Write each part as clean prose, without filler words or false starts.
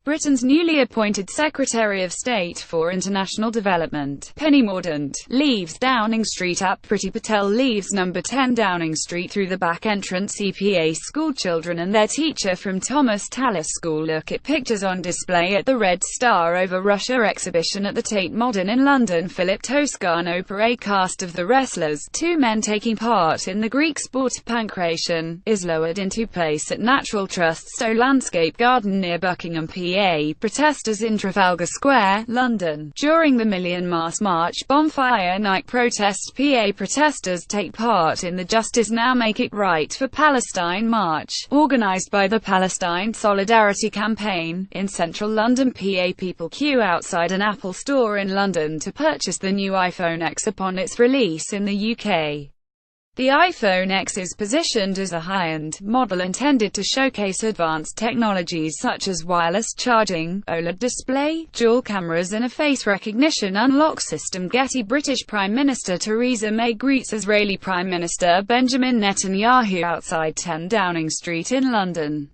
Britain's newly appointed Secretary of State for International Development, Penny Mordaunt, leaves Downing Street at Priti. Patel leaves No. 10 Downing Street through the back entrance. EPA School children and their teacher from Thomas Tallis School look at pictures on display at the Red Star over Russia exhibition at the Tate Modern in London. Philip Toscano parade cast of the wrestlers, two men taking part in the Greek sport pankration, is lowered into place at Natural Trust's Stowe Landscape Garden near Buckingham, PA. Protesters in Trafalgar Square, London. During the Million Mast March bonfire night protest, PA protesters take part in the Justice Now Make It Right for Palestine march, organised by the Palestine Solidarity Campaign. In central London, PA, people queue outside an Apple store in London to purchase the new iPhone X upon its release in the UK. The iPhone X is positioned as a high-end model intended to showcase advanced technologies such as wireless charging, OLED display, dual cameras and a face recognition unlock system. Getty. British Prime Minister Theresa May greets Israeli Prime Minister Benjamin Netanyahu outside 10 Downing Street in London.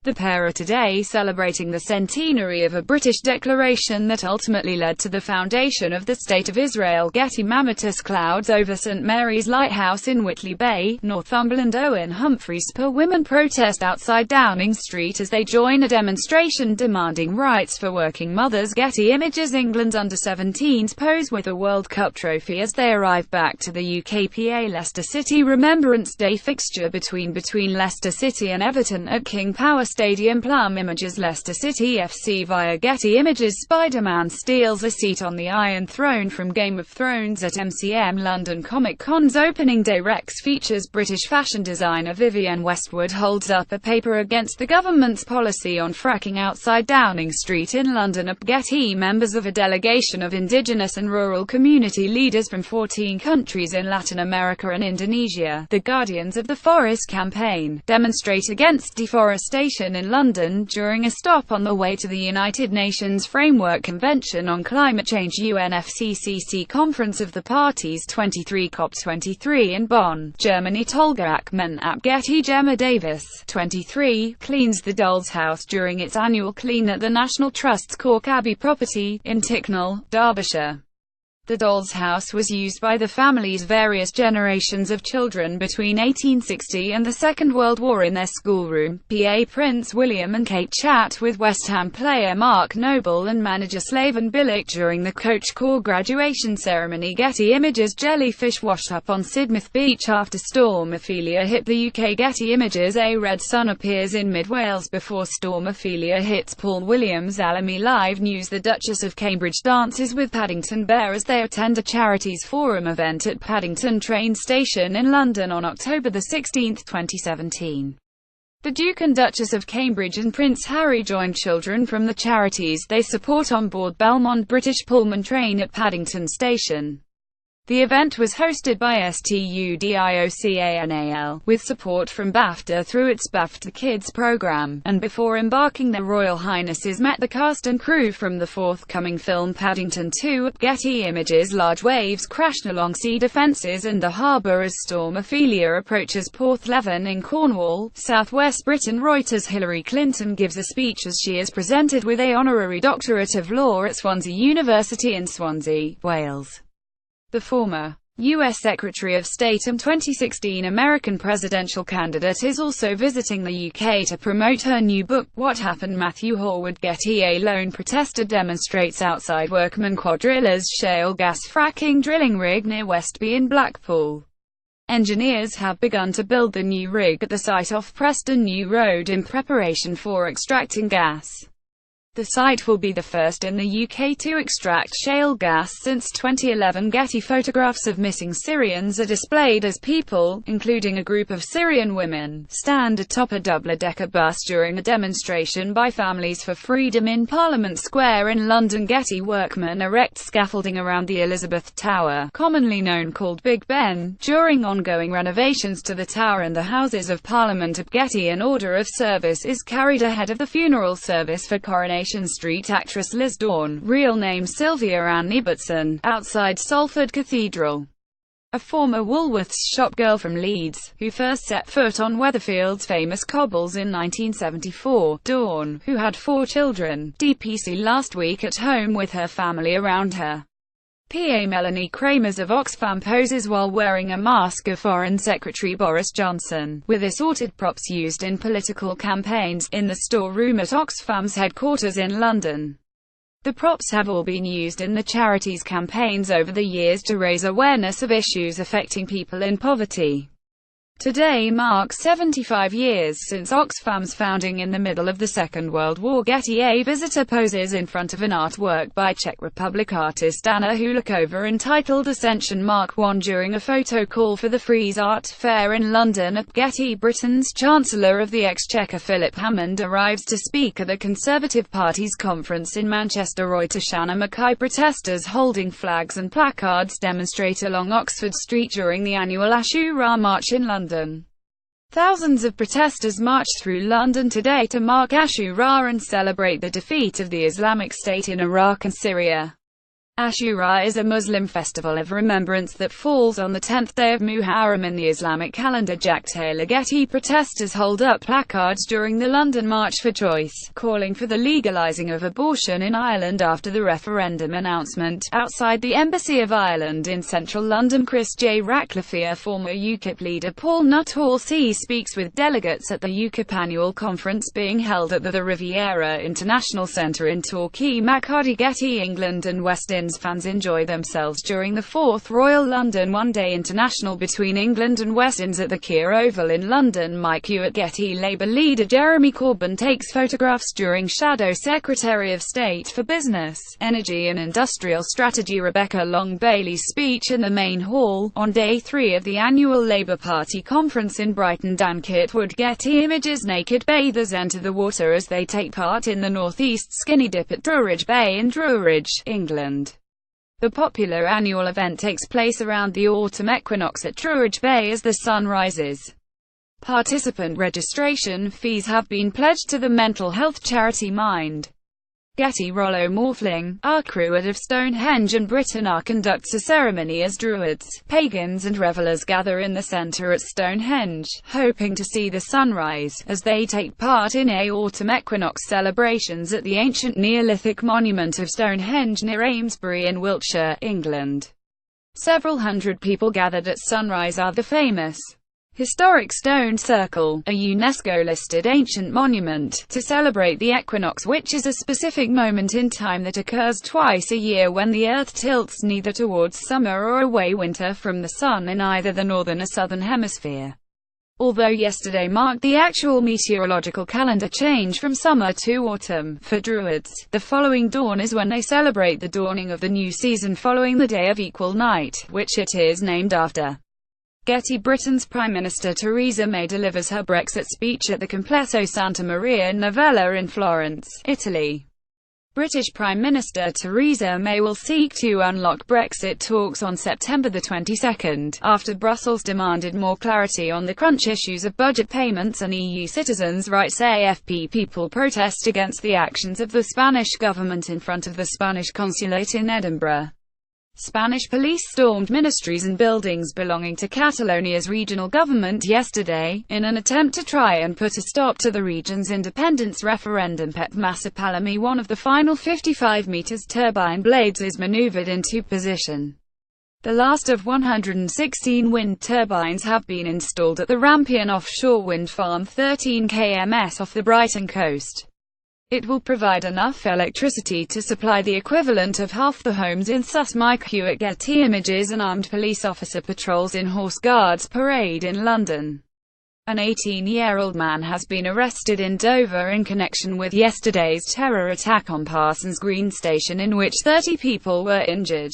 The pair are today celebrating the centenary of a British declaration that ultimately led to the foundation of the State of Israel. Getty. Mammotus clouds over St Mary's Lighthouse in Whitley Bay, Northumberland. Owen Humphreys per women protest outside Downing Street as they join a demonstration demanding rights for working mothers. Getty Images. England's under-17s pose with a World Cup trophy as they arrive back to the UK. PA. Leicester City Remembrance Day fixture between Leicester City and Everton at King Power Stadium. Plum Images. Leicester City FC via Getty Images. Spider-Man steals a seat on the Iron Throne from Game of Thrones at MCM. London Comic Con's opening day. Rex features British fashion designer Vivienne Westwood holds up a paper against the government's policy on fracking outside Downing Street in London. At Getty, members of a delegation of indigenous and rural community leaders from 14 countries in Latin America and Indonesia, the Guardians of the Forest campaign, demonstrate against deforestation in London during a stop on the way to the United Nations Framework Convention on Climate Change UNFCCC Conference of the Parties 23 COP23 in Bonn, Germany. Tolga Akmen at Getty. Gemma Davis, 23, cleans the doll's house during its annual clean at the National Trust's Cork Abbey property in Ticknall, Derbyshire. The doll's house was used by the family's various generations of children between 1860 and the Second World War in their schoolroom. PA. Prince William and Kate chat with West Ham player Mark Noble and manager Slaven Bilic during the Coach Corps graduation ceremony. Getty Images. Jellyfish washed up on Sidmouth Beach after Storm Ophelia hit the UK. Getty Images. A red sun appears in mid-Wales before Storm Ophelia hits Paul Williams. Alamy Live News. The Duchess of Cambridge dances with Paddington Bear as they attend a Charities Forum event at Paddington train station in London on October 16, 2017. The Duke and Duchess of Cambridge and Prince Harry join children from the charities they support on board Belmont British Pullman train at Paddington station. The event was hosted by STUDIOCANAL, with support from BAFTA through its BAFTA Kids program, and before embarking their Royal Highnesses met the cast and crew from the forthcoming film Paddington 2. Getty Images. Large waves crashed along sea defences and the harbour as Storm Ophelia approaches Porthleven in Cornwall, southwest Britain. Reuters. Hillary Clinton gives a speech as she is presented with a honorary doctorate of law at Swansea University in Swansea, Wales. The former U.S. Secretary of State and 2016 American presidential candidate is also visiting the UK to promote her new book, What Happened. Matthew Horwood. Getty. A lone protester demonstrates outside Workman Quadrilla's shale gas fracking drilling rig near Westby in Blackpool. Engineers have begun to build the new rig at the site off Preston New Road in preparation for extracting gas. The site will be the first in the UK to extract shale gas since 2011. Getty. Photographs of missing Syrians are displayed as people, including a group of Syrian women, stand atop a double-decker bus during a demonstration by Families for Freedom in Parliament Square in London. Getty. Workmen erect scaffolding around the Elizabeth Tower, commonly known called Big Ben, during ongoing renovations to the tower and the Houses of Parliament at Getty. An order of service is carried ahead of the funeral service for Coronation Street actress Liz Dawn, real name Sylvia Ann Ibbotson, outside Salford Cathedral. a former Woolworths shop girl from Leeds, who first set foot on Weatherfield's famous cobbles in 1974. Dawn, who had 4 children, DPC last week at home with her family around her. PA Melanie Kramers of Oxfam poses while wearing a mask of Foreign Secretary Boris Johnson, with assorted props used in political campaigns, in the storeroom at Oxfam's headquarters in London. The props have all been used in the charity's campaigns over the years to raise awareness of issues affecting people in poverty. Today marks 75 years since Oxfam's founding in the middle of the Second World War. Getty. A visitor poses in front of an artwork by Czech Republic artist Anna Hulakova entitled Ascension Mark I during a photo call for the Frieze Art Fair in London at Getty. Britain's Chancellor of the Exchequer Philip Hammond arrives to speak at the Conservative Party's conference in Manchester. Reuters. Shanna Mackay. Protesters holding flags and placards demonstrate along Oxford Street during the annual Ashura March in London. Thousands of protesters marched through London today to mark Ashura and celebrate the defeat of the Islamic State in Iraq and Syria. Ashura is a Muslim festival of remembrance that falls on the 10th day of Muharram in the Islamic calendar. Jack Taylor. Getty. Protesters hold up placards during the London March for Choice, calling for the legalising of abortion in Ireland after the referendum announcement. Outside the Embassy of Ireland in central London, Chris J. Ratcliffe, former UKIP leader Paul Nuttall speaks with delegates at the UKIP annual conference being held at the Riviera International Centre in Torquay. Makati. Getty. England and West Indies fans enjoy themselves during the 4th Royal London One-Day International between England and West Indies at the Kia Oval in London. Mike Hewitt. Getty. Labour leader Jeremy Corbyn takes photographs during Shadow Secretary of State for Business, Energy and Industrial Strategy Rebecca Long-Bailey's speech in the main hall, on day 3 of the annual Labour Party conference in Brighton. Dan Kitwood. Getty Images. Naked bathers enter the water as they take part in the North East Skinny Dip at Druridge Bay in Druridge, England. The popular annual event takes place around the autumn equinox at Druridge Bay as the sun rises. Participant registration fees have been pledged to the mental health charity Mind. Getty. Rollo Morphling, our Druid of Stonehenge and Britain conducts a ceremony as Druids, pagans and revellers gather in the centre at Stonehenge, hoping to see the sunrise, as they take part in autumn equinox celebrations at the ancient Neolithic monument of Stonehenge near Amesbury in Wiltshire, England. Several hundred people gathered at sunrise are the famous historic Stone Circle, a UNESCO-listed ancient monument, to celebrate the equinox, which is a specific moment in time that occurs twice a year when the Earth tilts neither towards summer or away winter from the Sun in either the northern or southern hemisphere. Although yesterday marked the actual meteorological calendar change from summer to autumn, for Druids, the following dawn is when they celebrate the dawning of the new season following the day of equal night, which it is named after. Getty. Britain's Prime Minister Theresa May delivers her Brexit speech at the Complesso Santa Maria Novella in Florence, Italy. British Prime Minister Theresa May will seek to unlock Brexit talks on September the 22nd, after Brussels demanded more clarity on the crunch issues of budget payments and EU citizens' rights. AFP. People protest against the actions of the Spanish government in front of the Spanish consulate in Edinburgh. Spanish police stormed ministries and buildings belonging to Catalonia's regional government yesterday, in an attempt to try and put a stop to the region's independence referendum. Pep Massapalami. One of the final 55 meters turbine blades is maneuvered into position. The last of 116 wind turbines have been installed at the Rampion offshore wind farm 13 km off the Brighton coast. It will provide enough electricity to supply the equivalent of half the homes in Sus. Mike Hewitt. Getty Images. An armed police officer patrols in Horse Guards Parade in London. An 18-year-old man has been arrested in Dover in connection with yesterday's terror attack on Parsons Green Station in which 30 people were injured.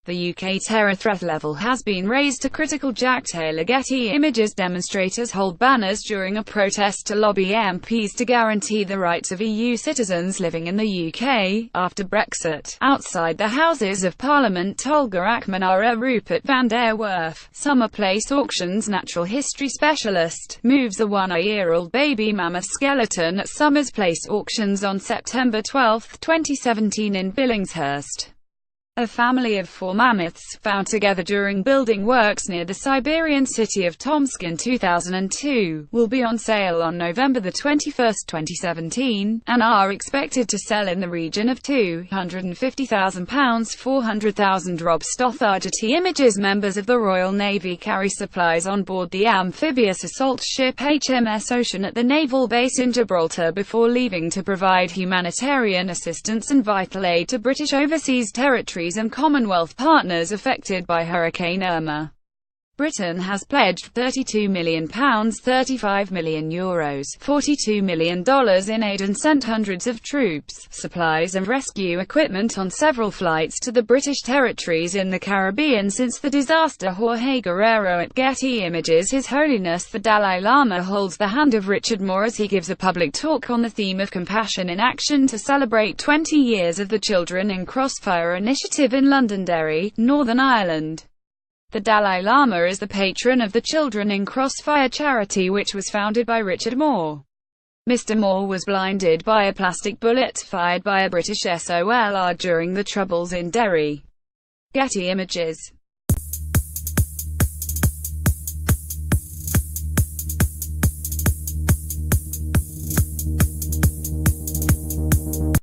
The UK terror threat level has been raised to critical. Jack Taylor. Getty Images. Demonstrators hold banners during a protest to lobby MPs to guarantee the rights of EU citizens living in the UK, after Brexit. Outside the Houses of Parliament, Tolga Akmanara. Rupert van der Werf, Summer Place Auctions natural history specialist, moves a 1-year-old baby mammoth skeleton at Summers Place Auctions on September 12, 2017 in Billingshurst. A family of 4 mammoths, found together during building works near the Siberian city of Tomsk in 2002, will be on sale on November 21, 2017, and are expected to sell in the region of £250,000. 400,000 Rob Stothard. Getty Images. Members of the Royal Navy carry supplies on board the amphibious assault ship HMS Ocean at the naval base in Gibraltar before leaving to provide humanitarian assistance and vital aid to British overseas territories and Commonwealth partners affected by Hurricane Irma. Britain has pledged £32 million, €35 million, $42 million in aid and sent hundreds of troops, supplies and rescue equipment on several flights to the British territories in the Caribbean since the disaster. Jorge Guerrero at Getty Images. His Holiness the Dalai Lama holds the hand of Richard Moore as he gives a public talk on the theme of compassion in action to celebrate 20 years of the Children in Crossfire initiative in Londonderry, Northern Ireland. The Dalai Lama is the patron of the Children in Crossfire charity, which was founded by Richard Moore. Mr. Moore was blinded by a plastic bullet fired by a British SOLR during the Troubles in Derry. Getty Images.